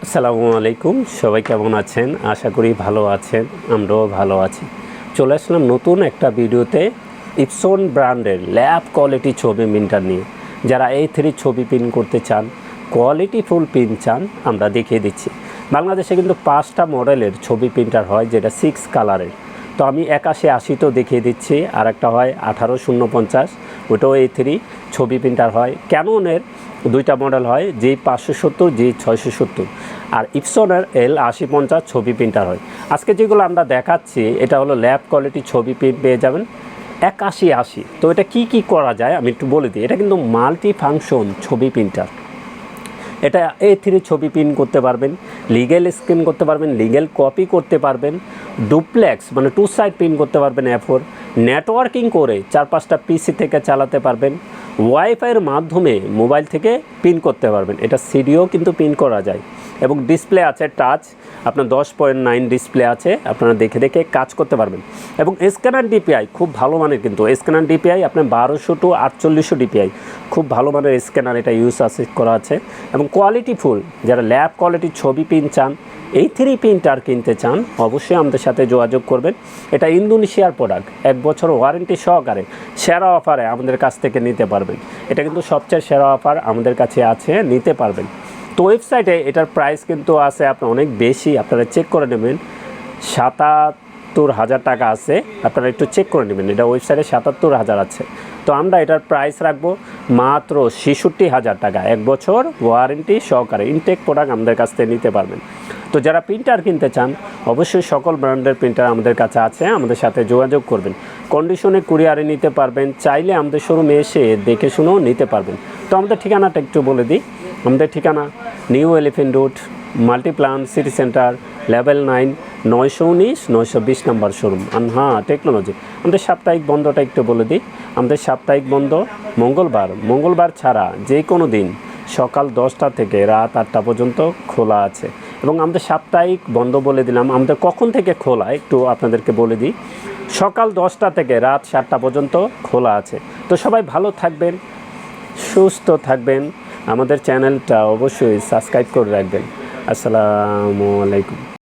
আসসালামু আলাইকুম, সবাই কেমন আছেন? আশা করি ভালো আছেন, আমরাও ভালো আছি। চলে আসলাম নতুন একটা ভিডিওতে ইপসন ব্র্যান্ডের ল্যাব কোয়ালিটি ছবি প্রিন্টার নিয়ে। যারা A3 ছবি প্রিন্ট করতে চান, কোয়ালিটি ফুল প্রিন্ট চান, আমরা দেখিয়ে দিচ্ছি। বাংলাদেশে কিন্তু 5টা মডেলের ছবি প্রিন্টার হয়, যেটা 6 কালারের। তো আমি 8180 তো দেখিয়ে দিচ্ছি, আর একটা হয় 18050, ওটাও A3 ছবি প্রিন্টার হয়। ক্যাননের দুইটা মডেল হয়, G570, G670, আর ইপসনের L8050 ছবি প্রিন্টার হয়। আজকে যেগুলো আমরা দেখাচ্ছি এটা হলো ল্যাব কোয়ালিটি ছবি প্রিন্ট, পেয়ে যাবেন 8180। তো এটা কি কি করা যায় আমি একটু বলে দিই। এটা কিন্তু মাল্টি ফাংশন ছবি প্রিন্টার। এটা A3 ছবি প্রিন্ট করতে পারবেন, লিগেল স্ক্যান করতে পারবেন, লিগেল কপি করতে পারবেন, ডুপ্লেক্স মানে 2 সাইড প্রিন্ট করতে পারবেন A4, নেটওয়ার্কিং করে 4-5টা পিসি থেকে চালাতে পারবেন, ওয়াইফাইয়ের মাধ্যমে মোবাইল থেকে প্রিন্ট করতে পারবেন। এটা সিডিও কিন্তু প্রিন্ট করা যায়, এবং ডিসপ্লে আছে টাচ, আপনার 10.9 ডিসপ্লে আছে, আপনারা দেখে দেখে কাজ করতে পারবেন। এবং স্ক্যানার ডিপিআই খুব ভালো মানের, কিন্তু স্ক্যানার ডিপিআই আপনার 1200 to 4800 ডিপিআই, খুব ভালো মানের স্ক্যানার এটা ইউজ করা আছে। এবং কোয়ালিটি ফুল, যারা ল্যাব কোয়ালিটির ছবি প্রিন্ট চান, A3 প্রিন্টার কিনতে চান, অবশ্যই আমাদের সাথে যোগাযোগ করবেন। এটা ইন্দোনেশিয়ার প্রোডাক্ট, 1 বছর ওয়ারেন্টি সহকারে সেরা অফারে আমাদের কাছ থেকে নিতে পারবেন। এটা কিন্তু সবচেয়ে সেরা অফার আমাদের কাছে আছে, নিতে পারবেন। তো ওয়েবসাইটে এটার প্রাইস কিন্তু আছে আপনার অনেক বেশি, আপনারা চেক করে নেবেন, 77,000 টাকা আছে, আপনারা একটু চেক করে নেবেন। এটা ওয়েবসাইটে 77,000 আছে। তো আমরা এটার প্রাইস রাখবো মাত্র 66,000 টাকা, 1 বছর ওয়ারেন্টি সহকারে। ইনটেক প্রোডাক্ট আমাদের কাছ থেকে নিতে পারবেন। তো যারা প্রিন্টার কিনতে চান, অবশ্যই সকল ব্র্যান্ডের প্রিন্টার আমাদের কাছে আছে, আমাদের সাথে যোগাযোগ করবেন। কন্ডিশনে কুরিয়ারে নিতে পারবেন, চাইলে আমাদের শোরুমে এসে দেখে শুনেও নিতে পারবেন। তো আমাদের ঠিকানাটা একটু বলে দিই। আমাদের ঠিকানা new elephant road, Multiplan city centre, level 9, 919 920 নম্বর শোরুম, আনহা টেকনোলজি। আমাদের সাপ্তাহিক বন্ধটা একটু বলে দিই। আমাদের সাপ্তাহিক বন্ধ মঙ্গলবার ছাড়া যে কোনো দিন সকাল 10টা থেকে রাত 8টা পর্যন্ত খোলা আছে। এবং আমাদের সাপ্তাহিক বন্ধ বলে দিলাম, আমাদের কখন থেকে খোলা একটু আপনাদেরকে বলে দিই। সকাল 10টা থেকে রাত 7টা পর্যন্ত খোলা আছে। তো সবাই ভালো থাকবেন, সুস্থ থাকবেন, আমাদের চ্যানেলটা অবশ্যই সাবস্ক্রাইব করে রাখবেন। আসসালামু আলাইকুম।